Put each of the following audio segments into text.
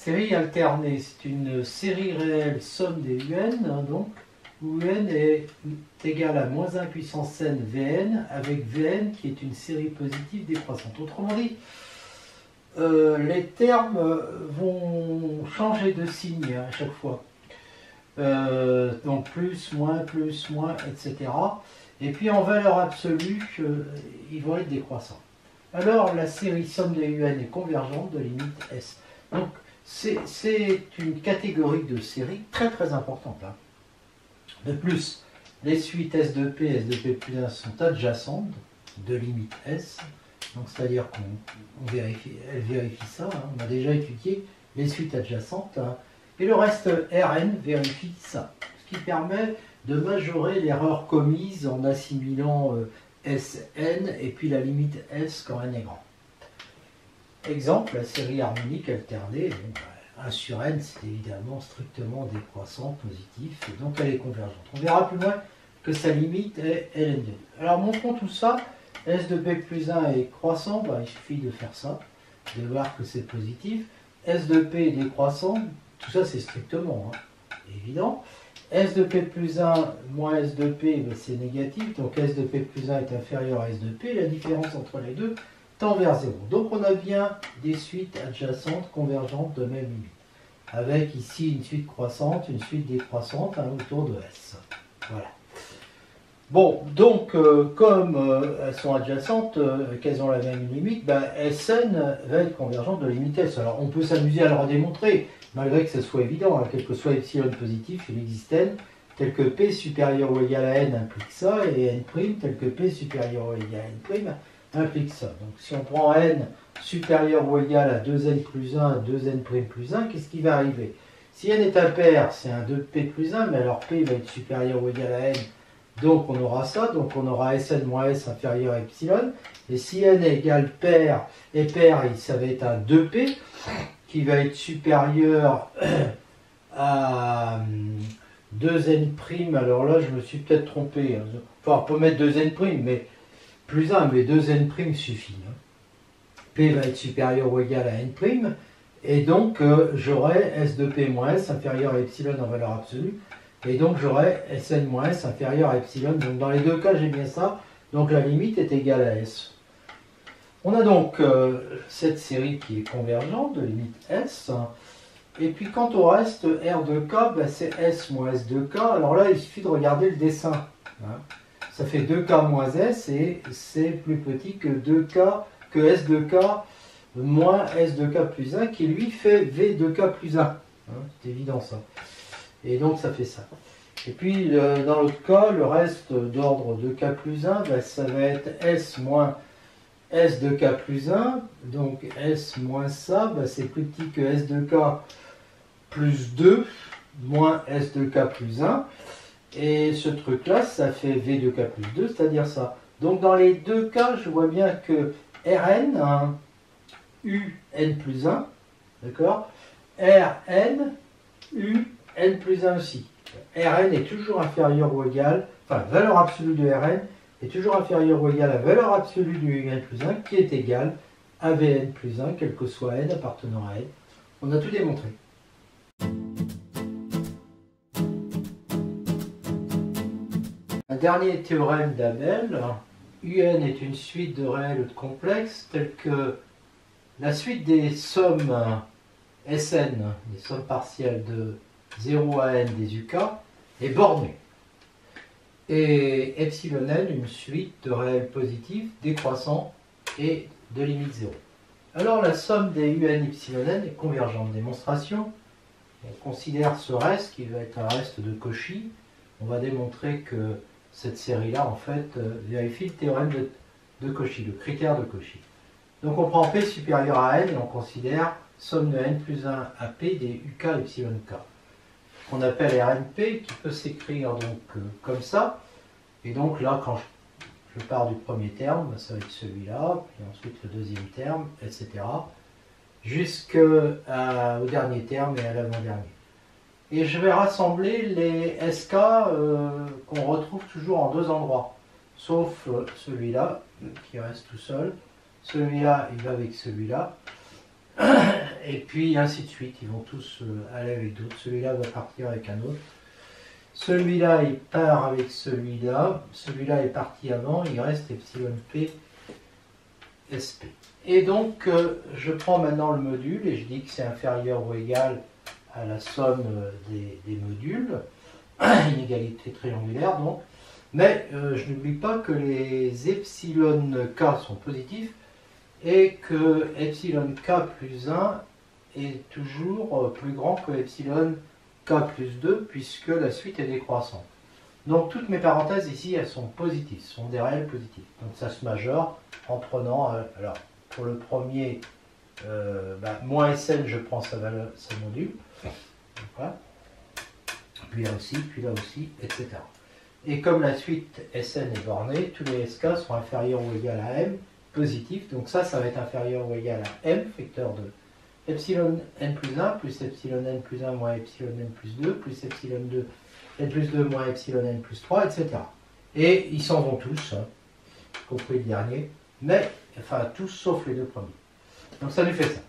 Série alternée, c'est une série réelle somme des UN, hein, donc, où UN est égal à moins 1 puissance n Vn, avec Vn qui est une série positive décroissante. Autrement dit, les termes vont changer de signe à chaque fois. Donc plus, moins, etc. Et puis en valeur absolue, ils vont être décroissants. Alors la série somme des UN est convergente de limite S. Donc c'est une catégorie de série très très importante. Hein. De plus, les suites S de P, S de P plus 1 sont adjacentes de limite S. Donc c'est-à-dire qu'on vérifie, elle vérifie ça. Hein. On a déjà étudié les suites adjacentes. Hein. Et le reste Rn vérifie ça. Ce qui permet de majorer l'erreur commise en assimilant Sn et puis la limite S quand n est grand. Exemple, la série harmonique alternée, donc 1 sur n, c'est évidemment strictement décroissant, positif, et donc elle est convergente. On verra plus loin que sa limite est Ln2. Alors montrons tout ça, S de P plus 1 est croissant, il suffit de faire ça, de voir que c'est positif. S de P est décroissant, tout ça c'est strictement évident. S de P plus 1 moins S de P, c'est négatif, donc S de P plus 1 est inférieur à S de P, la différence entre les deux tend vers 0. Donc on a bien des suites adjacentes convergentes de même limite. Avec ici une suite croissante, une suite décroissante autour de S. Voilà. Bon, donc comme elles sont adjacentes, qu'elles ont la même limite, Sn va être convergente de limite S. Alors on peut s'amuser à le redémontrer, malgré que ce soit évident, hein, quel que soit epsilon positif, il existe n, tel que P supérieur ou égal à n implique ça, et n' tel que P supérieur ou égal à n' implique ça. Donc si on prend n supérieur ou égal à 2n plus 1, 2n' plus 1, qu'est-ce qui va arriver? Si n est impair, c'est un 2p plus 1, mais alors P va être supérieur ou égal à n, donc on aura ça, donc on aura Sn moins S inférieur à epsilon, et si n égale pair, et pair, ça va être un 2p, qui va être supérieur à 2n', alors là je me suis peut-être trompé, enfin on peut mettre 2n', mais plus 1, mais 2n' suffit. Hein. P va être supérieur ou égal à n', et donc j'aurai S de P moins S inférieur à epsilon en valeur absolue, et donc j'aurai Sn moins S inférieur à epsilon, donc dans les deux cas j'ai bien ça, donc la limite est égale à S. On a donc cette série qui est convergente de limite S, et puis quant au reste, R de K, c'est S moins S de K, alors là il suffit de regarder le dessin. Hein. Ça fait 2K moins S, et c'est plus petit que 2K, que S de K moins S de K plus 1, qui lui fait V de K plus 1. Hein, c'est évident ça. Et donc ça fait ça. Et puis dans l'autre cas, le reste d'ordre de K plus 1, ça va être S moins S de K plus 1, donc S moins ça, c'est plus petit que S de K plus 2, moins S de K plus 1, et ce truc-là, ça fait V de K plus 2, c'est-à-dire ça. Donc dans les deux cas, je vois bien que Rn, hein, U, n plus 1, d'accord, Rn, U, n plus 1 aussi. Rn est toujours inférieur ou égal, enfin, valeur absolue de Rn est toujours inférieure ou égale à la valeur absolue du n plus 1, qui est égale à Vn plus 1, quel que soit n appartenant à n. On a tout démontré. Un dernier théorème d'Abel, UN est une suite de réels ou de complexes, tels que la suite des sommes Sn, des sommes partielles de 0 à n des UK, est bornée. Et epsilon n, une suite de réels positifs décroissants et de limite 0. Alors la somme des UN epsilon n est convergente. Démonstration, on considère ce reste qui va être un reste de Cauchy. On va démontrer que cette série-là, en fait, vérifie le théorème de Cauchy, le critère de Cauchy. Donc on prend P supérieur à n et on considère somme de n plus 1 à P des UK epsilon k, qu'on appelle RNP, qui peut s'écrire donc comme ça. Et donc là, quand je pars du premier terme, ça va être celui-là, puis ensuite le deuxième terme, etc. Jusqu'au dernier terme et à l'avant-dernier. Et je vais rassembler les SK qu'on retrouve toujours en deux endroits, sauf celui-là, qui reste tout seul. Celui-là, il va avec celui-là. Et puis ainsi de suite, ils vont tous aller avec d'autres. Celui-là va partir avec un autre. Celui-là, il part avec celui-là. Celui-là est parti avant, il reste epsilon P SP. Et donc, je prends maintenant le module et je dis que c'est inférieur ou égal à la somme des modules. Inégalité triangulaire, donc. Mais je n'oublie pas que les epsilon k sont positifs et que epsilon k plus 1 est toujours plus grand que epsilon k plus 2 puisque la suite est décroissante. Donc toutes mes parenthèses ici, elles sont positives, ce sont des réels positifs. Donc ça se majore en prenant, alors pour le premier, moins Sn, je prends sa valeur, sa module. Voilà. Puis là aussi, etc. Et comme la suite Sn est bornée, tous les Sk sont inférieurs ou égaux à m, positif. Donc ça va être inférieur ou égal à m, vecteur de epsilon n plus 1 plus epsilon n plus 1 moins epsilon n plus 2 plus epsilon 2 n plus 2 moins epsilon n plus 3, etc. Et ils s'en vont tous, hein, y compris le dernier, mais, enfin tous sauf les deux premiers. Donc ça nous fait ça.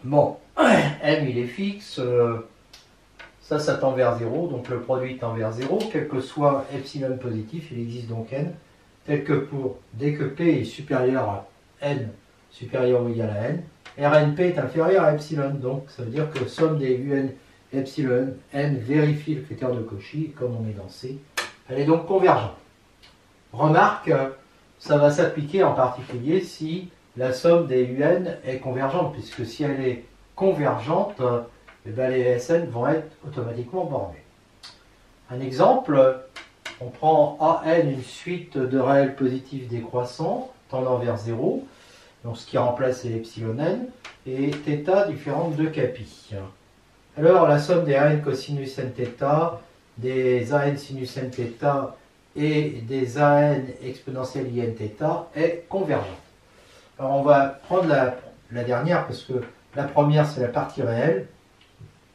Bon, m il est fixe, ça tend vers 0, donc le produit tend vers 0, quel que soit epsilon positif, il existe donc n, tel que pour, dès que p est supérieur à n, supérieur ou égal à n, Rnp est inférieur à epsilon, donc ça veut dire que somme des un epsilon n vérifie le critère de Cauchy, comme on est dans C, elle est donc convergente. Remarque, ça va s'appliquer en particulier si la somme des un est convergente, puisque si elle est convergente, les Sn vont être automatiquement bornés. Un exemple, on prend AN une suite de réels positifs décroissants tendant vers 0, donc ce qui remplace les epsilon n, et θ différente de capi. Alors la somme des AN cosinus n θ, des AN sinus n θ et des AN exponentielle in θ est convergente. Alors on va prendre la dernière parce que la première c'est la partie réelle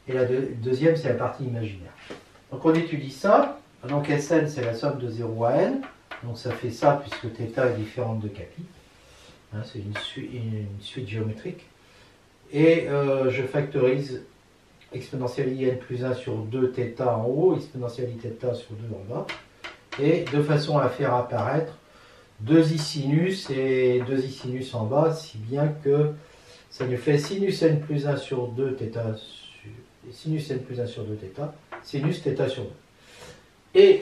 et la deuxième c'est la partie imaginaire. Donc on étudie ça. Donc Sn c'est la somme de 0 à n, donc ça fait ça puisque θ est différente de capi. Hein, c'est une suite géométrique. Et je factorise exponentielle in plus 1 sur 2 θ en haut, exponentielle i θ sur 2 en bas, et de façon à faire apparaître 2 i sinus et 2 i sinus en bas, si bien que ça nous fait sinus n plus 1 sur 2 θ, sinus n plus 1 sur 2 θ, sinus θ sur 2. Et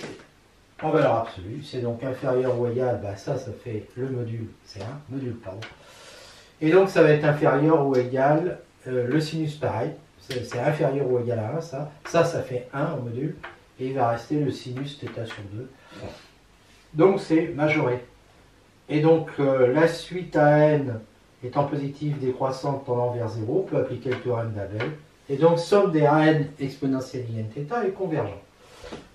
en valeur absolue, c'est donc inférieur ou égal, ça fait le module, c'est un module, pardon. Et donc ça va être inférieur ou égal, le sinus pareil, c'est inférieur ou égal à 1, ça fait 1 en module, et il va rester le sinus θ sur 2. Donc c'est majoré. Et donc la suite AN étant positive décroissante tendant vers 0, on peut appliquer le théorème d'Abel, et donc somme des AN exponentielle in θ est convergente.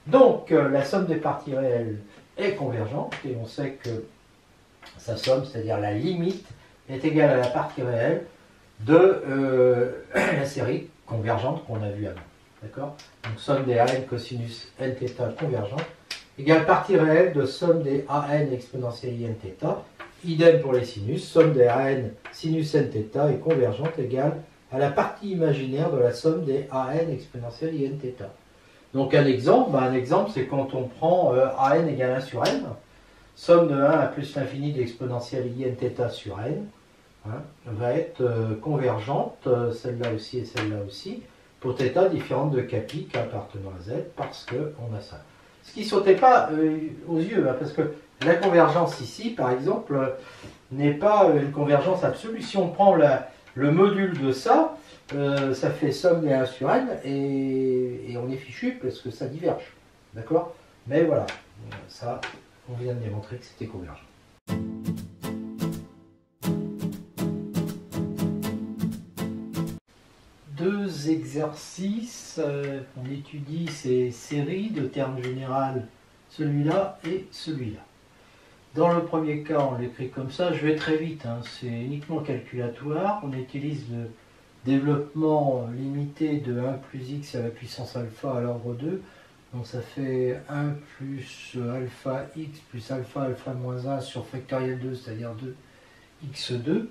Donc la somme des parties réelles est convergente, et on sait que sa somme, c'est-à-dire la limite, est égale à la partie réelle de la série convergente qu'on a vue avant. D'accord? Donc somme des AN cosinus n θ convergente égale partie réelle de somme des AN exponentielle in θ. Idem pour les sinus, somme des AN sinus n θ est convergente égale à la partie imaginaire de la somme des AN exponentielle in θ. Donc un exemple c'est quand on prend AN égale 1 sur n, somme de 1 à plus l'infini d'exponentielle in θ sur n, hein, va être convergente, celle-là aussi et celle-là aussi, pour θ différente de capi k appartenant à z, parce qu'on a ça. Ce qui ne sautait pas aux yeux, hein, parce que la convergence ici, par exemple, n'est pas une convergence absolue. Si on prend le module de ça, ça fait somme des 1 sur n, et on est fichu parce que ça diverge. D'accord? Mais voilà, ça, on vient de démontrer que c'était convergent. Deux exercices, on étudie ces séries de termes généraux, celui-là et celui-là. Dans le premier cas, on l'écrit comme ça, je vais très vite, hein, c'est uniquement calculatoire, on utilise le développement limité de 1 plus x à la puissance alpha à l'ordre 2, donc ça fait 1 plus alpha x plus alpha alpha moins 1 sur factoriel 2, c'est-à-dire 2x2.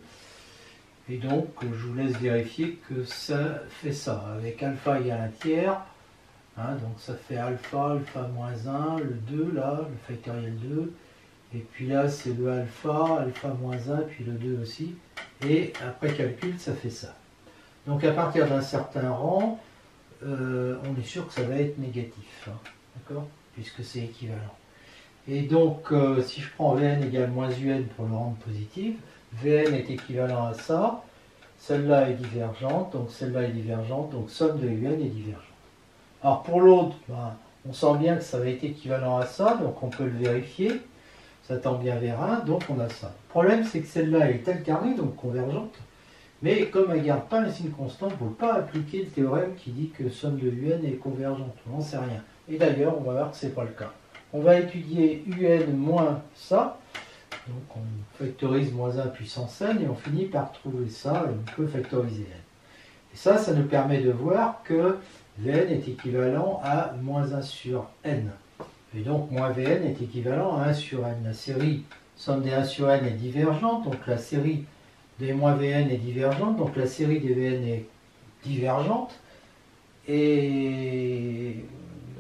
Et donc, je vous laisse vérifier que ça fait ça. Avec alpha égale 1 tiers, hein, donc ça fait alpha, alpha moins 1, le 2 là, le factoriel 2. Et puis là, c'est le alpha, alpha moins 1, puis le 2 aussi. Et après calcul, ça fait ça. Donc à partir d'un certain rang, on est sûr que ça va être négatif. Hein, d'accord? Puisque c'est équivalent. Et donc, si je prends Vn égale moins Un pour le rendre positif, Vn est équivalent à ça, celle-là est divergente, donc celle-là est divergente, donc somme de Un est divergente. Alors pour l'autre, ben, on sent bien que ça va être équivalent à ça, donc on peut le vérifier, ça tend bien vers 1, donc on a ça. Le problème, c'est que celle-là est alternée, donc convergente, mais comme elle ne garde pas un signe constant, on ne peut pas appliquer le théorème qui dit que somme de Un est convergente, on n'en sait rien. Et d'ailleurs, on va voir que ce n'est pas le cas. On va étudier Un moins ça, donc on factorise moins 1 puissance n, et on finit par trouver ça, et on peut factoriser n. Et ça nous permet de voir que Vn est équivalent à moins 1 sur n. Et donc, moins Vn est équivalent à 1 sur n. La série somme des 1 sur n est divergente, donc la série des moins Vn est divergente, donc la série des Vn est divergente. Et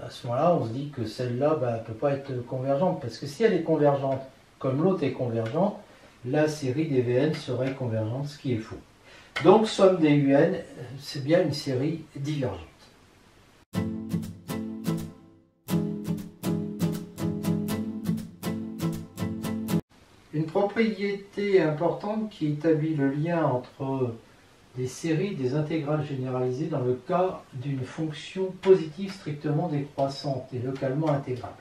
à ce moment-là, on se dit que celle-là ne peut pas être convergente, parce que si elle est convergente, comme l'autre est convergente, la série des Vn serait convergente, ce qui est faux. Donc, somme des Un, c'est bien une série divergente. Une propriété importante qui établit le lien entre des séries des intégrales généralisées dans le cas d'une fonction positive strictement décroissante et localement intégrable.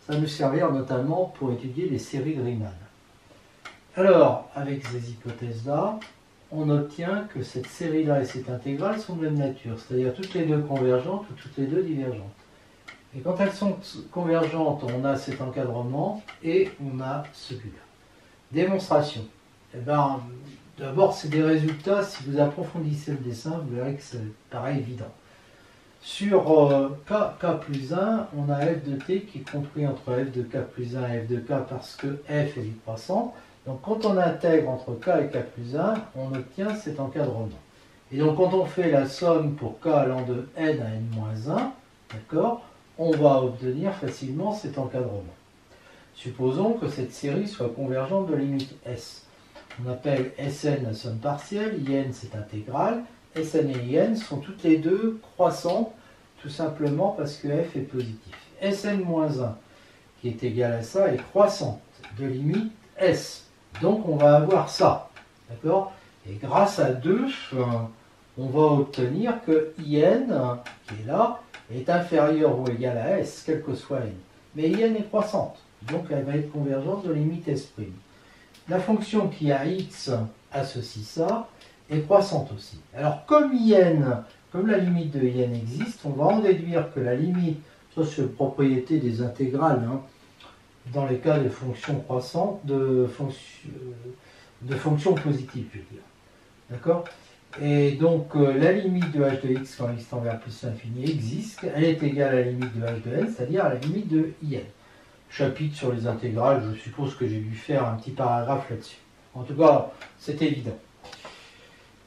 Ça va nous servir notamment pour étudier les séries de Riemann. Alors, avec ces hypothèses-là, on obtient que cette série-là et cette intégrale sont de même nature, c'est-à-dire toutes les deux convergentes ou toutes les deux divergentes. Et quand elles sont convergentes, on a cet encadrement et on a celui-là. Démonstration. Eh ben, d'abord, c'est des résultats. Si vous approfondissez le dessin, vous verrez que ça paraît évident. Sur k plus 1, on a f de t qui est compris entre f de k plus 1 et f de k parce que f est décroissant. Donc quand on intègre entre k et k plus 1, on obtient cet encadrement. Et donc quand on fait la somme pour k allant de n à n-1, d'accord, on va obtenir facilement cet encadrement. Supposons que cette série soit convergente de limite S. On appelle Sn la somme partielle, In c'est intégrale, Sn et In sont toutes les deux croissantes, tout simplement parce que f est positif. Sn-1, qui est égal à ça, est croissante de limite S. Donc on va avoir ça. D'accord? Et grâce à 2, on va obtenir que In, qui est là, est inférieur ou égal à S, quel que soit n. Mais In est croissante. Donc elle va être convergente de limite S'. La fonction qui a x associe ça est croissante aussi. Alors comme In, comme la limite de In existe, on va en déduire que la limite, ça c'est une propriété des intégrales, hein, dans les cas de fonctions croissantes, de fonctions positives, je veux dire. D'accord? Et donc la limite de h de x quand x tend vers plus l'infini existe, elle est égale à la limite de h de n, c'est-à-dire à la limite de In. Chapitre sur les intégrales, je suppose que j'ai dû faire un petit paragraphe là-dessus. En tout cas, c'est évident.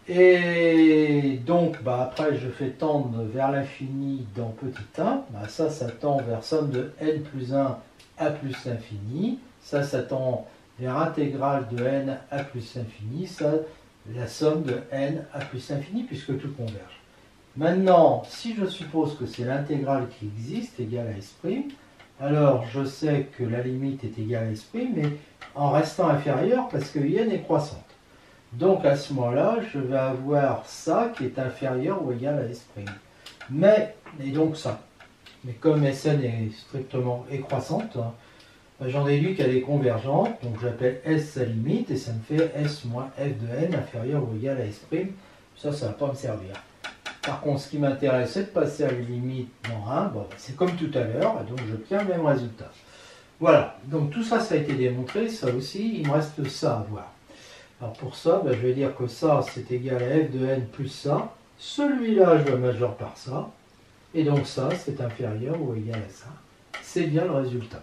Et donc, après, je fais tendre vers l'infini dans petit 1. Ça tend vers somme de n plus 1 à plus l'infini. Ça tend vers intégrale de n à plus l'infini. Ça, la somme de n à plus l'infini, puisque tout converge. Maintenant, si je suppose que c'est l'intégrale qui existe, égale à S', alors je sais que la limite est égale à S', mais en restant inférieure parce que In est croissante. Donc à ce moment-là, je vais avoir ça qui est inférieur ou égal à S'. Mais, et donc ça. Mais comme Sn est strictement croissante, hein, j'en déduis qu'elle est convergente, donc j'appelle S sa limite, et ça me fait S moins f de n inférieur ou égal à S'. Ça ne va pas me servir. Par contre, ce qui m'intéresse, c'est de passer à la limite dans 1. Bon, c'est comme tout à l'heure, et donc j'obtiens le même résultat. Voilà, donc tout ça, ça a été démontré. Ça aussi, il me reste ça à voir. Alors pour ça, je vais dire que ça, c'est égal à f de n plus ça. Celui-là, je le majeure par ça. Et donc ça, c'est inférieur ou égal à ça. C'est bien le résultat.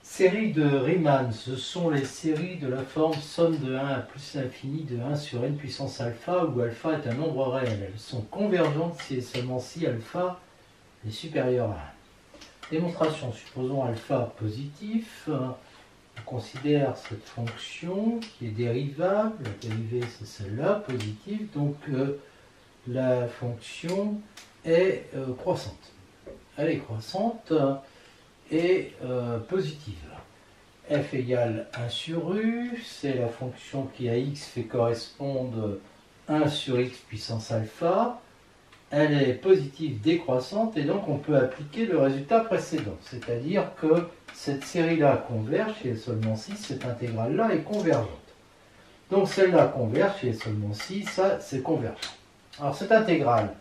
Série de Riemann, ce sont les séries de la forme somme de 1 à plus l'infini de 1 sur n puissance alpha, où alpha est un nombre réel. Elles sont convergentes si et seulement si alpha est supérieur à 1. Démonstration, supposons alpha positif. On considère cette fonction qui est dérivable. La dérivée, c'est celle-là, positive. Donc, la fonction est croissante. Elle est croissante et positive. F égale 1 sur U, c'est la fonction qui à x fait correspondre 1 sur x puissance alpha. Elle est positive décroissante et donc on peut appliquer le résultat précédent. C'est-à-dire que cette série-là converge si et seulement si cette intégrale-là est convergente. Donc celle-là converge si et seulement si ça c'est convergent. Alors cette intégrale,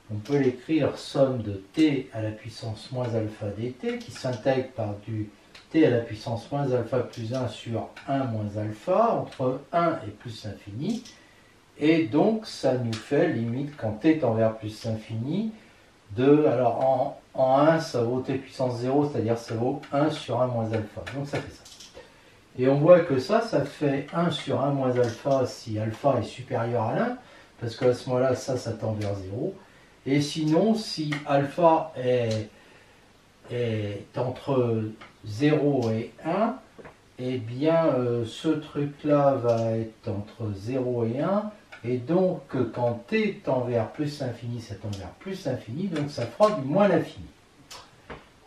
on peut l'écrire somme de t à la puissance moins alpha dt qui s'intègre par du t à la puissance moins alpha plus 1 sur 1 moins alpha entre 1 et plus l'infini. Et donc ça nous fait limite quand t tend vers plus l'infini de, alors en 1 ça vaut t puissance 0, c'est-à-dire ça vaut 1 sur 1 moins alpha. Donc ça fait ça. Et on voit que ça fait 1 sur 1 moins alpha si alpha est supérieur à 1, parce qu'à ce moment-là ça tend vers 0. Et sinon, si alpha est entre 0 et 1, eh bien ce truc-là va être entre 0 et 1. Et donc, quand t tend vers plus l'infini, ça tend vers plus l'infini, donc ça fera du moins l'infini.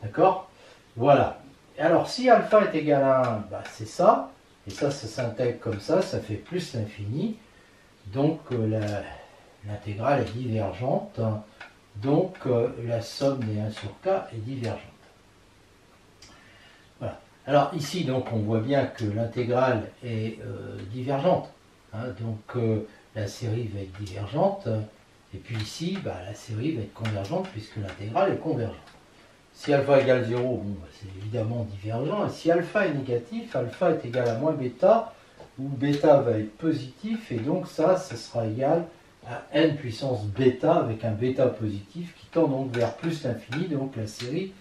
D'accord? Voilà. Alors, si alpha est égal à 1, bah, c'est ça. Et ça s'intègre comme ça fait plus l'infini. Donc, l'intégrale est divergente. Donc, la somme des 1 sur k est divergente. Voilà. Alors, ici, donc, on voit bien que l'intégrale est divergente. Hein, donc, la série va être divergente. Et puis ici, bah, la série va être convergente puisque l'intégrale est convergente. Si alpha égale 0, bon, bah, c'est évidemment divergent. Et si alpha est négatif, alpha est égal à moins bêta, où bêta va être positif. Et donc, ça sera égal à n puissance bêta avec un bêta positif qui tend donc vers plus l'infini, donc la série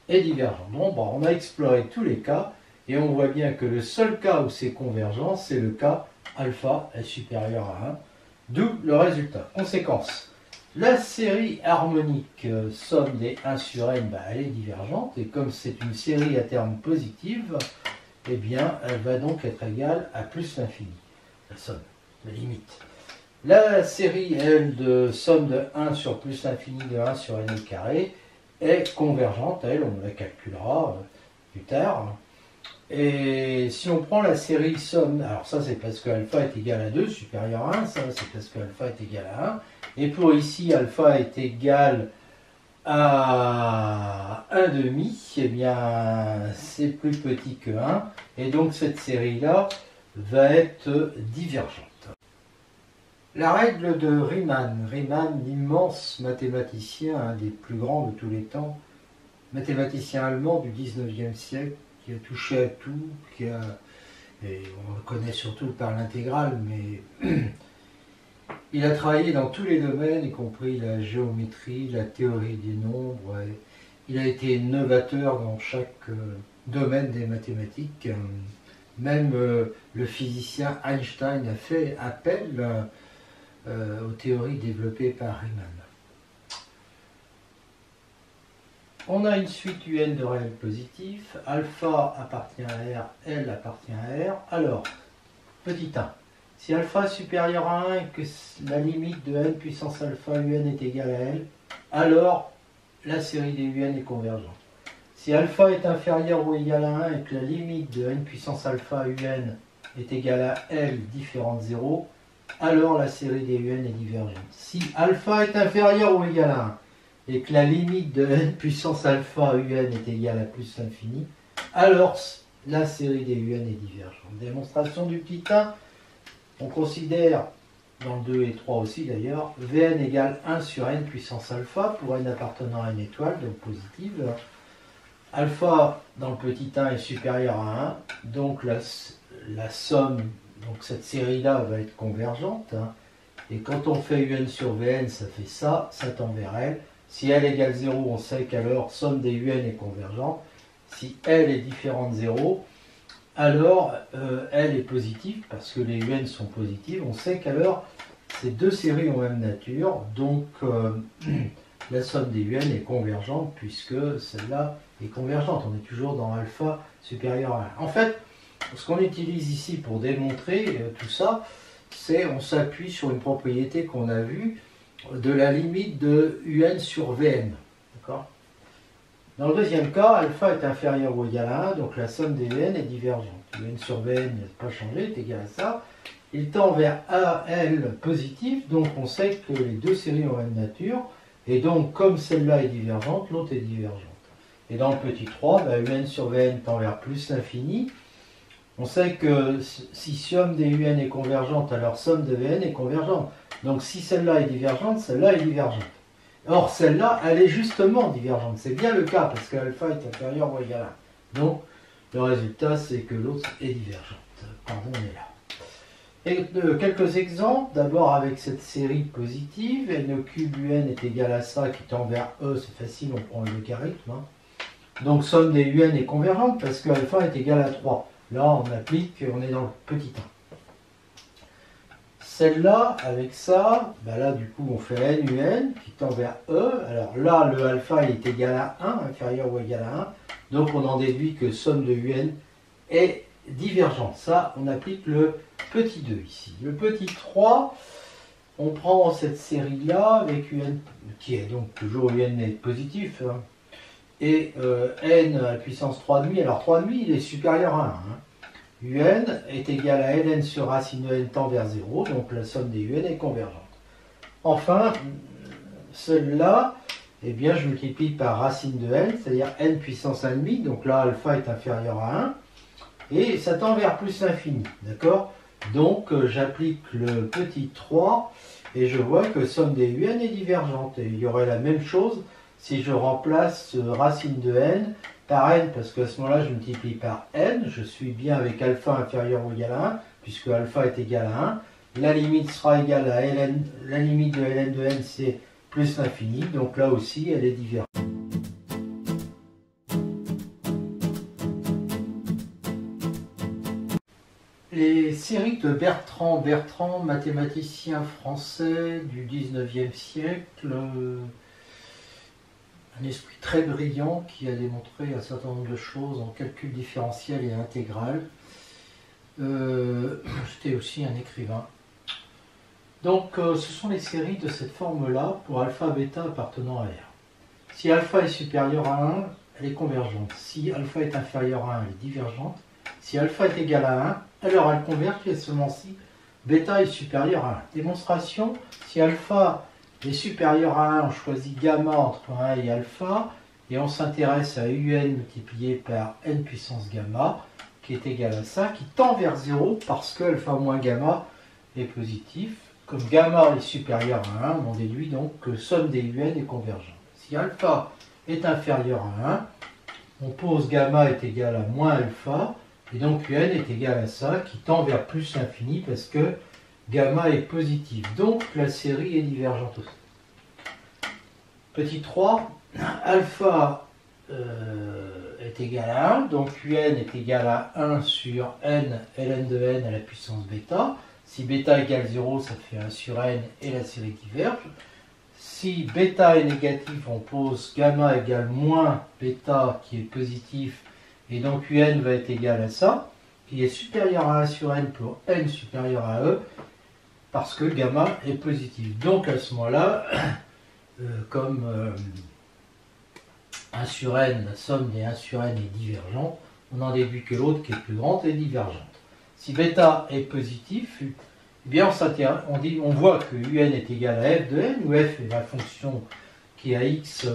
est divergente. Bon, bah, on a exploré tous les cas et on voit bien que le seul cas où c'est convergent, c'est le cas alpha est supérieur à 1, d'où le résultat. Conséquence, la série harmonique somme des 1 sur n, bah, elle est divergente et comme c'est une série à terme positive, eh bien elle va donc être égale à plus l'infini, la somme, la limite. La série, elle, de somme de 1 sur plus l'infini de 1 sur n au carré est convergente, elle, on la calculera plus tard. Et si on prend la série somme, alors ça c'est parce que alpha est égal à 2, supérieur à 1, ça c'est parce que alpha est égal à 1. Et pour ici, alpha est égal à 1,5, eh bien c'est plus petit que 1. Et donc cette série-là va être divergente. La règle de Riemann, l'immense mathématicien, un des plus grands de tous les temps, mathématicien allemand du 19e siècle, qui a touché à tout, et on le connaît surtout par l'intégrale, mais il a travaillé dans tous les domaines, y compris la géométrie, la théorie des nombres. Il a été novateur dans chaque domaine des mathématiques. Même le physicien Einstein a fait appel aux théories développées par Riemann. On a une suite UN de réels positifs. Alpha appartient à R, L appartient à R. Alors, petit 1. Si alpha est supérieur à 1 et que la limite de n puissance alpha UN est égale à L, alors la série des UN est convergente. Si alpha est inférieur ou égal à 1 et que la limite de n puissance alpha UN est égale à L différente 0, alors la série des UN est divergente. Si alpha est inférieur ou égal à 1 et que la limite de n puissance alpha UN est égale à plus l'infini, alors la série des UN est divergente. Démonstration du petit 1, on considère, dans le 2 et 3 aussi d'ailleurs, Vn égale 1 sur n puissance alpha pour n appartenant à une étoile, donc positive. Alpha dans le petit 1 est supérieur à 1, donc la somme, donc cette série-là va être convergente. Et quand on fait UN sur Vn, ça fait ça tend vers L. Si L égale 0, on sait qu'alors somme des UN est convergente. Si L est différent de 0, alors L est positif parce que les UN sont positifs. On sait qu'alors ces deux séries ont même nature, donc la somme des UN est convergente puisque celle-là est convergente. On est toujours dans alpha supérieur à 1. En fait, ce qu'on utilise ici pour démontrer tout ça, c'est on s'appuie sur une propriété qu'on a vue de la limite de UN sur Vn. D'accord ? Dans le deuxième cas, alpha est inférieur ou égal à 1, donc la somme des UN est divergente. UN sur Vn n'a pas changé, est égal à ça. Il tend vers AL positif, donc on sait que les deux séries ont la même nature, et donc comme celle-là est divergente, l'autre est divergente. Et dans le petit 3, UN sur Vn tend vers plus l'infini. On sait que si somme des UN est convergente, alors somme de Vn est convergente. Donc si celle-là est divergente, celle-là est divergente. Or, celle-là, elle est justement divergente. C'est bien le cas, parce que alpha est inférieur ou égal à 1. Donc, le résultat, c'est que l'autre est divergente. Pardon, on est là. Et quelques exemples. D'abord, avec cette série positive, n cube un est égal à ça, qui tend vers E, c'est facile, on prend le logarithme. Donc, somme des UN est convergente, parce que alpha est égal à 3. Là, on applique, on est dans le petit 1. Celle-là, avec ça, là du coup on fait NUN qui tend vers E. Alors là, le alpha est égal à 1, inférieur ou égal à 1. Donc on en déduit que somme de UN est divergente. Ça, on applique le petit 2 ici. Le petit 3, on prend cette série-là avec UN, qui est donc toujours UN est positif, et N à la puissance 3,5. Alors 3,5, il est supérieur à 1. UN est égal à ln sur racine de n tend vers 0, donc la somme des UN est convergente. Enfin, celle-là, eh bien, je multiplie par racine de n, c'est-à-dire n puissance 1,5, donc là, alpha est inférieur à 1, et ça tend vers plus l'infini, d'accord? Donc, j'applique le petit 3, et je vois que somme des UN est divergente. Et il y aurait la même chose si je remplace racine de n par n, parce qu'à ce moment-là, je multiplie par n, je suis bien avec alpha inférieur ou égal à 1, puisque alpha est égal à 1. La limite sera égale à ln, la limite de ln de n, c'est plus l'infini, donc là aussi, elle est divergente. Les séries de Bertrand, mathématicien français du 19e siècle, un esprit très brillant qui a démontré un certain nombre de choses en calcul différentiel et intégral. C'était aussi un écrivain. Donc ce sont les séries de cette forme-là pour alpha, bêta appartenant à R. Si alpha est supérieur à 1, elle est convergente. Si alpha est inférieur à 1, elle est divergente. Si alpha est égal à 1, alors elle converge et seulement si bêta est supérieur à 1. Démonstration, si alpha est supérieur à 1, on choisit gamma entre 1 et alpha, et on s'intéresse à UN multiplié par n puissance gamma, qui est égal à ça, qui tend vers 0 parce que alpha moins gamma est positif. Comme gamma est supérieur à 1, on déduit donc que somme des UN est convergente. Si alpha est inférieur à 1, on pose gamma est égal à moins alpha, et donc UN est égal à ça, qui tend vers plus l'infini parce que gamma est positif. Donc la série est divergente aussi. Petit 3, alpha est égal à 1, donc UN est égal à 1 sur n, ln de n à la puissance bêta. Si bêta égale 0, ça fait 1 sur n et la série diverge. Si bêta est négatif, on pose gamma égale moins bêta qui est positif, et donc UN va être égal à ça, qui est supérieur à 1 sur n pour n supérieur à e, parce que gamma est positif. Donc à ce moment-là, comme 1 sur n, la somme des 1 sur n est divergente, on en déduit que l'autre qui est plus grande est divergente. Si bêta est positif, eh bien on voit que un est égal à f de n, où f est la fonction qui a x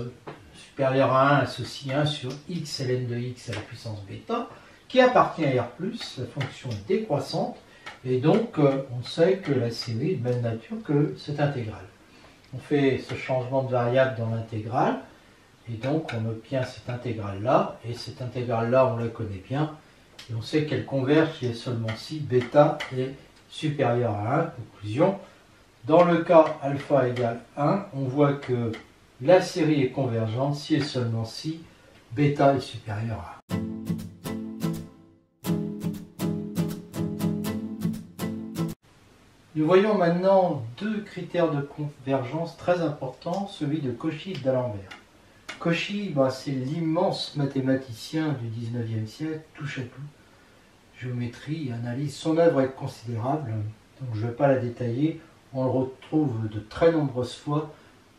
supérieur à 1 associe 1 sur x ln de x à la puissance bêta, qui appartient à R+, la fonction est décroissante, et donc on sait que la série est de même nature que cette intégrale. On fait ce changement de variable dans l'intégrale, et donc on obtient cette intégrale-là, et cette intégrale-là, on la connaît bien, et on sait qu'elle converge si et seulement si bêta est supérieur à 1. Conclusion, dans le cas alpha égale 1, on voit que la série est convergente si et seulement si bêta est supérieur à 1. Nous voyons maintenant deux critères de convergence très importants, celui de Cauchy et d'Alembert. Cauchy, c'est l'immense mathématicien du 19e siècle, touche à tout, géométrie, analyse. Son œuvre est considérable, donc je ne vais pas la détailler. On le retrouve de très nombreuses fois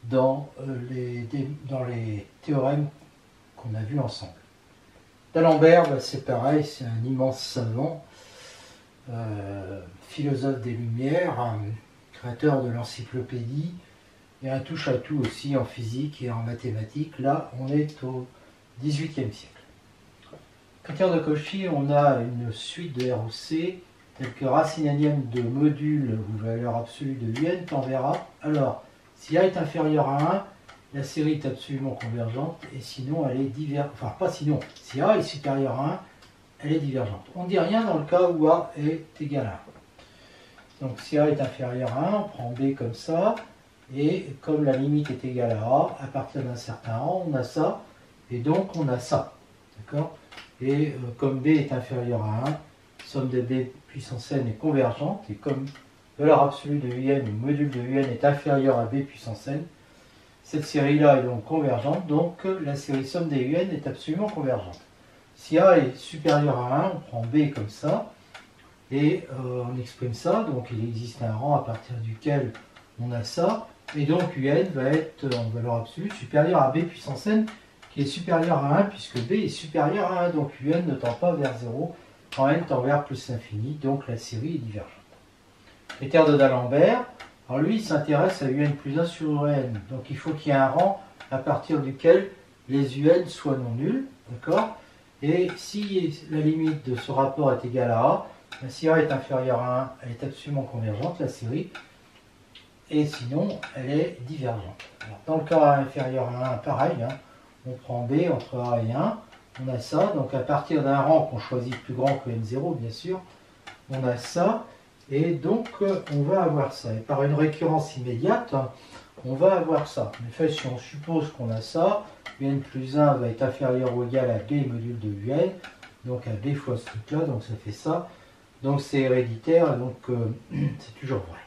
dans les théorèmes qu'on a vus ensemble. D'Alembert, c'est pareil, c'est un immense savant, philosophe des Lumières, créateur de l'encyclopédie, et un touche-à-tout aussi en physique et en mathématiques. Là, on est au XVIIIe siècle. Critère de Cauchy, on a une suite de R ou C, telle que racine énième de module ou valeur absolue de UN tend vers A. Alors, si A est inférieur à 1, la série est absolument convergente, et sinon elle est divergente. Enfin, pas sinon, si A est supérieur à 1, elle est divergente. On ne dit rien dans le cas où A est égal à 1. Donc si A est inférieur à 1, on prend B comme ça, et comme la limite est égale à partir d'un certain rang, on a ça, et donc on a ça. D'accord ? Et comme B est inférieur à 1, somme de B puissance n est convergente, et comme valeur absolue de un ou module de un est inférieur à B puissance n, cette série-là est donc convergente, donc la série somme des un est absolument convergente. Si A est supérieur à 1, on prend B comme ça, et on exprime ça, donc il existe un rang à partir duquel on a ça, et donc un va être en valeur absolue supérieur à B puissance n, qui est supérieur à 1, puisque B est supérieur à 1, donc un ne tend pas vers 0, quand n tend vers plus l'infini, donc la série est divergente. Critère de d'Alembert, alors lui il s'intéresse à un plus 1 sur un, donc il faut qu'il y ait un rang à partir duquel les un soient non nuls, d'accord ? Et si la limite de ce rapport est égale à A, si A est inférieur à 1, elle est absolument convergente, la série, et sinon elle est divergente. Alors, dans le cas A inférieur à 1, pareil, on prend B entre A et 1, on a ça, donc à partir d'un rang qu'on choisit plus grand que N0, bien sûr, on a ça, et donc on va avoir ça. Et par une récurrence immédiate, on va avoir ça. En effet, si on suppose qu'on a ça, un plus 1 va être inférieur ou égal à B module de un, donc à B fois ce truc-là, donc ça fait ça. Donc c'est héréditaire, donc c'est toujours vrai.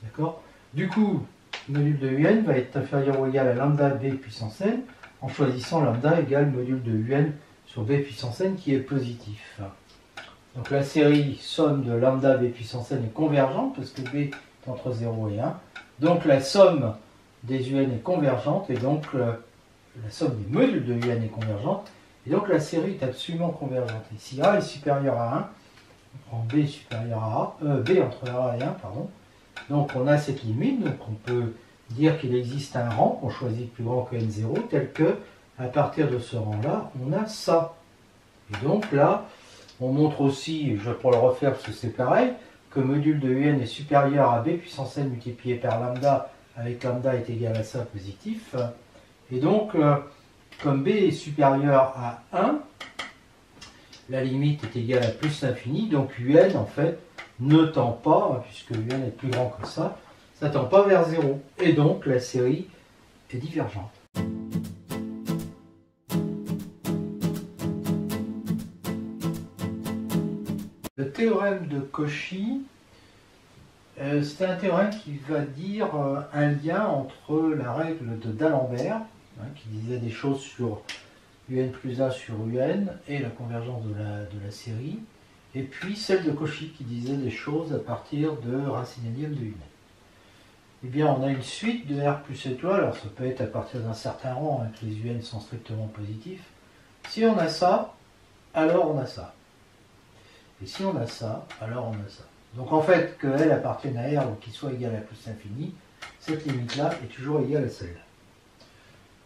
D'accord ? Du coup, module de un va être inférieur ou égal à lambda B puissance n, en choisissant lambda égale module de un sur B puissance n qui est positif. Donc la série somme de lambda B puissance n est convergente, parce que B est entre 0 et 1. Donc la somme des un est convergente, et donc la somme des modules de un est convergente, et donc la série est absolument convergente. Et si A est supérieur à 1, on prend B supérieur à A, B entre A et 1, pardon. Donc on a cette limite, donc on peut dire qu'il existe un rang qu'on choisit plus grand que N0, tel que, à partir de ce rang-là, on a ça. Et donc là, on montre aussi, je vais pas le refaire parce que c'est pareil, que module de un est supérieur à B puissance n multiplié par lambda, avec lambda est égal à ça positif. Et donc, comme B est supérieur à 1, la limite est égale à plus l'infini, donc un en fait ne tend pas, puisque un est plus grand que ça ne tend pas vers 0. Et donc la série est divergente. Le théorème de Cauchy, c'est un théorème qui va dire un lien entre la règle de d'Alembert, qui disait des choses sur un plus 1 sur un et la convergence de la série, et puis celle de Cauchy qui disait des choses à partir de racine énième de un. Eh bien, on a une suite de R plus étoile, alors ça peut être à partir d'un certain rang, que les UN sont strictement positifs. Si on a ça, alors on a ça. Et si on a ça, alors on a ça. Donc en fait, que L appartienne à R ou qu'il soit égal à plus l'infini, cette limite-là est toujours égale à celle-là.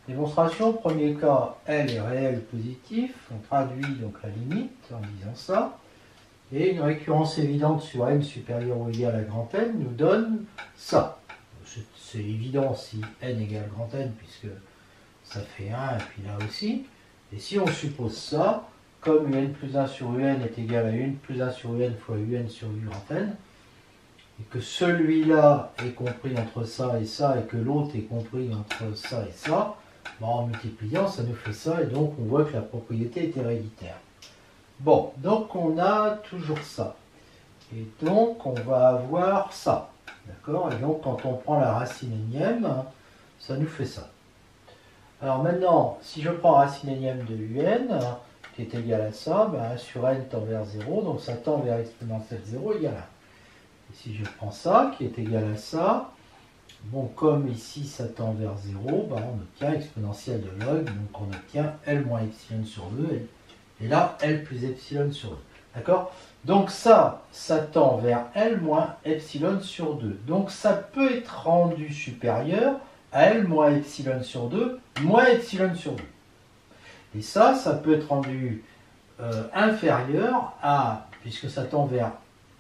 Démonstration, premier cas, L est réel positif, on traduit donc la limite en disant ça, et une récurrence évidente sur n supérieur ou égal à grand N nous donne ça. C'est évident si n égale grand N, puisque ça fait 1, et puis là aussi. Et si on suppose ça, comme un plus 1 sur un est égal à 1 plus 1 sur un fois un sur u grand N, et que celui-là est compris entre ça, et que l'autre est compris entre ça et ça, Bon, en multipliant, ça nous fait ça, et donc on voit que la propriété est héréditaire. Bon, donc on a toujours ça. Et donc on va avoir ça. D'accord? Et donc quand on prend la racine énième, ça nous fait ça. Alors maintenant, si je prends racine énième de un, qui est égal à ça, ben 1 sur n tend vers 0, donc ça tend vers exponentielle 0 égale 1. Et si je prends ça, qui est égal à ça, bon, comme ici ça tend vers 0, ben on obtient exponentielle de log, donc on obtient L moins epsilon sur 2, et là, L plus epsilon sur 2. D'accord? Donc ça tend vers L moins epsilon sur 2. Donc ça peut être rendu supérieur à L moins epsilon sur 2, moins epsilon sur 2. Et ça peut être rendu inférieur à, puisque ça tend vers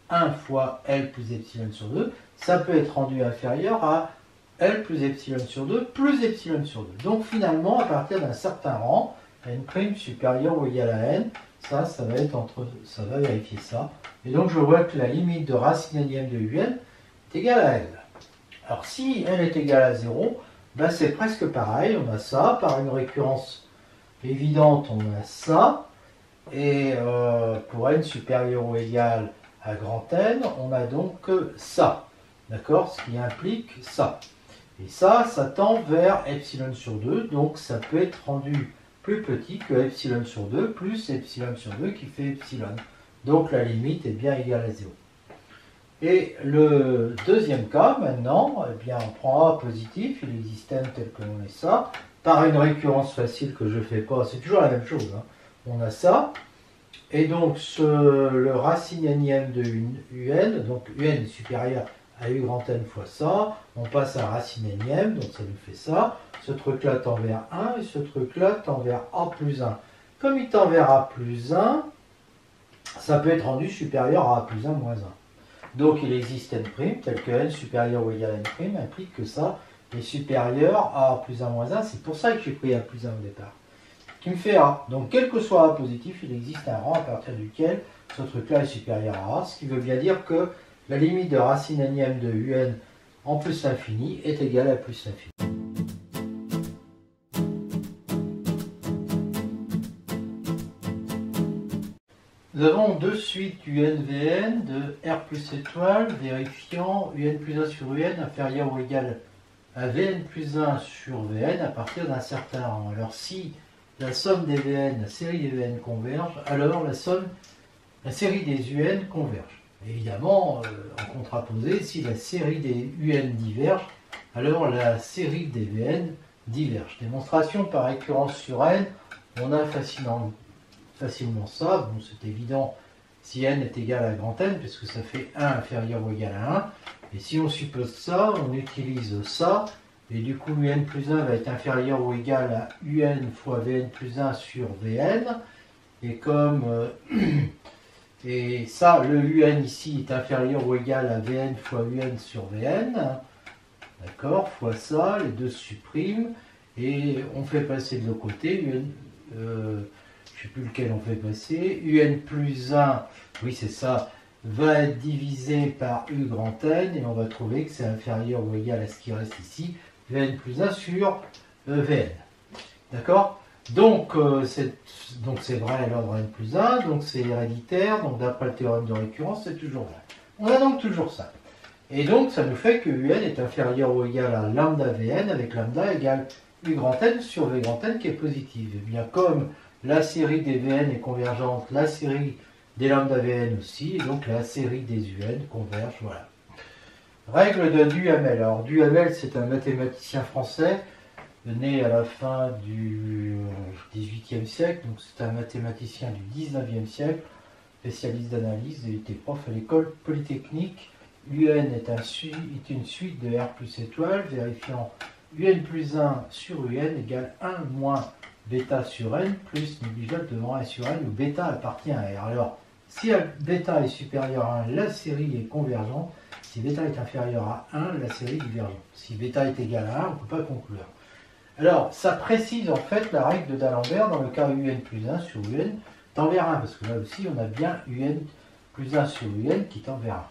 1 fois L plus epsilon sur 2, ça peut être rendu inférieur à L plus epsilon sur 2 plus epsilon sur 2. Donc finalement, à partir d'un certain rang, n' supérieur ou égal à n, ça va être ça va vérifier ça. Et donc je vois que la limite de racine énième de un est égale à L. Alors si L est égal à 0, ben c'est presque pareil, on a ça, par une récurrence évidente, on a ça, et pour n supérieur ou égal à grand N, on a donc ça, d'accord? Ce qui implique ça. Et ça tend vers epsilon sur 2, donc ça peut être rendu plus petit que epsilon sur 2, plus epsilon sur 2 qui fait epsilon. Donc la limite est bien égale à 0. Et le deuxième cas, maintenant, eh bien, on prend A positif, il existe n tel que l'on est ça, par une récurrence facile que je ne fais pas, c'est toujours la même chose, hein. On a ça, et donc le racine énième de un, donc un est supérieur à u grand n fois ça, on passe à racine énième, donc ça nous fait ça, ce truc-là tend vers 1, et ce truc-là tend vers A plus 1. Comme il tend vers A plus 1, ça peut être rendu supérieur à A plus 1 moins 1. Donc il existe n', tel que n supérieur ou égal à n', implique que ça est supérieur à A plus 1 moins 1. C'est pour ça que j'ai pris A plus 1 au départ, qui me fait A. Donc quel que soit A positif, il existe un rang à partir duquel ce truc-là est supérieur à A, ce qui veut bien dire que la limite de racine énième de un en plus l'infini est égale à plus l'infini. Nous avons deux suites UNVN de R plus étoile vérifiant UN plus 1 sur UN inférieur ou égal à VN plus 1 sur VN à partir d'un certain rang. Alors si la somme des VN, la série des VN converge, alors la série des UN converge. Évidemment, en contraposé, si la série des UN diverge, alors la série des VN diverge. Démonstration par récurrence sur N, on a facilement ça. Bon, c'est évident si n est égal à grand N, puisque ça fait 1 inférieur ou égal à 1. Et si on suppose ça, on utilise ça, et du coup un plus 1 va être inférieur ou égal à un fois Vn plus 1 sur Vn. Et comme et ça, le un ici est inférieur ou égal à Vn fois un sur Vn, d'accord, fois ça, les deux se suppriment, et on fait passer de l'autre côté, je ne sais plus lequel on fait passer, un plus 1, oui c'est ça, va être divisé par u grand N, et on va trouver que c'est inférieur ou égal à ce qui reste ici, Vn plus 1 sur Vn. D'accord? Donc c'est vrai à l'ordre n plus 1, donc c'est héréditaire, donc d'après le théorème de récurrence, c'est toujours vrai. On a donc toujours ça. Et donc ça nous fait que un est inférieur ou égal à lambda Vn, avec lambda égale u grand N sur V grand N qui est positive. Et bien comme la série des Vn est convergente, la série des lambda Vn aussi, et donc la série des Un converge, voilà. Règle de Duhamel. Alors Duhamel, c'est un mathématicien français, né à la fin du XVIIIe siècle, donc c'est un mathématicien du XIXe siècle, spécialiste d'analyse, et était prof à l'école polytechnique. Un est une suite de R plus étoile, vérifiant un plus 1 sur un égale 1 moins bêta sur n plus négligeable devant 1 sur n où bêta appartient à R. Alors, si bêta est supérieur à 1, la série est convergente. Si bêta est inférieur à 1, la série est divergente. Si bêta est égal à 1, on ne peut pas conclure. Alors, ça précise en fait la règle de D'Alembert dans le cas un plus 1 sur un tend vers 1, parce que là aussi on a bien un plus 1 sur un qui tend vers 1.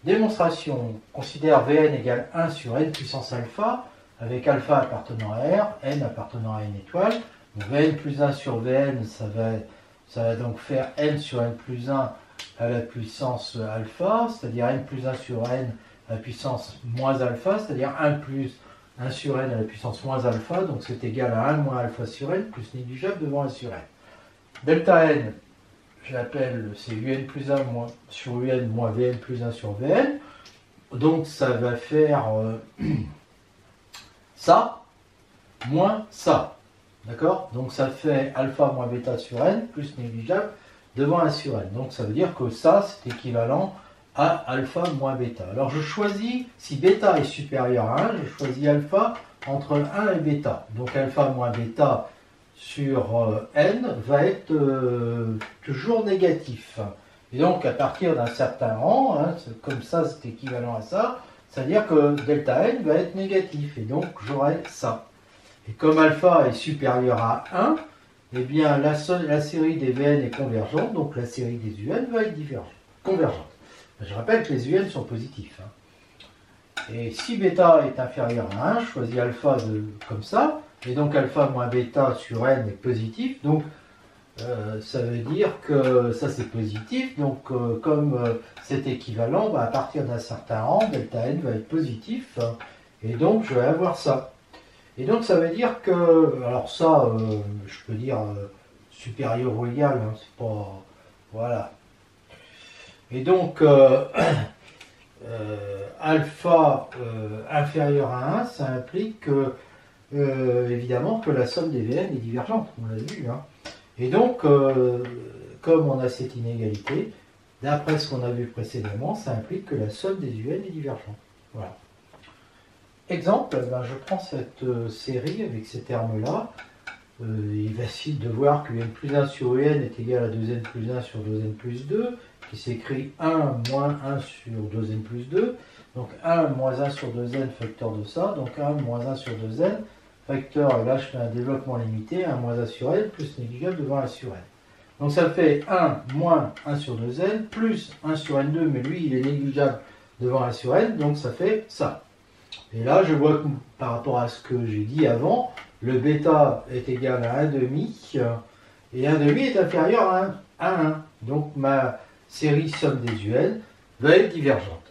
Démonstration, on considère Vn égale 1 sur n puissance alpha. avec alpha appartenant à R, n appartenant à une étoile. Donc Vn plus 1 sur Vn, ça va donc faire n sur n plus 1 à la puissance alpha, c'est-à-dire n plus 1 sur n à la puissance moins alpha, c'est-à-dire 1 plus 1 sur n à la puissance moins alpha, donc c'est égal à 1 moins alpha sur n, plus négligeable devant 1 sur n. Delta n, je l'appelle, c'est un plus 1 sur un moins Vn plus 1 sur Vn, donc ça va faire ça, moins ça. D'accord? Donc ça fait alpha moins bêta sur n, plus négligeable, devant 1 sur n. Donc ça veut dire que ça, c'est équivalent à alpha moins bêta. Alors je choisis, si bêta est supérieur à 1, je choisis alpha entre 1 et bêta. Donc alpha moins bêta sur n va être toujours négatif. Et donc à partir d'un certain rang, hein, comme ça c'est équivalent à ça, c'est-à-dire que delta n va être négatif. Et donc j'aurai ça. Et comme alpha est supérieur à 1, eh bien la série des Vn est convergente, donc la série des Un va être convergente. Je rappelle que les Un sont positifs. Et si bêta est inférieur à 1, je choisis alpha comme ça, et donc alpha moins bêta sur n est positif, donc ça veut dire que ça c'est positif, donc comme c'est équivalent, à partir d'un certain rang, delta n va être positif, et donc je vais avoir ça. Et donc ça veut dire que, alors ça, je peux dire supérieur ou égal, hein, c'est pas, voilà. Et donc alpha inférieur à 1, ça implique que, évidemment que la somme des Vn est divergente, on l'a vu. Hein. Et donc, comme on a cette inégalité, d'après ce qu'on a vu précédemment, ça implique que la somme des Un est divergente. Voilà. Exemple, ben je prends cette série avec ces termes-là. Il est facile de voir que n plus 1 sur un est égal à 2n plus 1 sur 2n plus 2, qui s'écrit 1 moins 1 sur 2n plus 2. Donc 1 moins 1 sur 2n facteur de ça, donc 1 moins 1 sur 2n facteur, et là je fais un développement limité, 1 moins 1 sur n plus négligeable devant 1 sur n. Donc ça fait 1 moins 1 sur 2n plus 1 sur n2, mais lui il est négligeable devant 1 sur n, donc ça fait ça. Et là, je vois que par rapport à ce que j'ai dit avant, le bêta est égal à 1,5 et 1,5 est inférieur à 1. Donc ma série somme des UN va être divergente.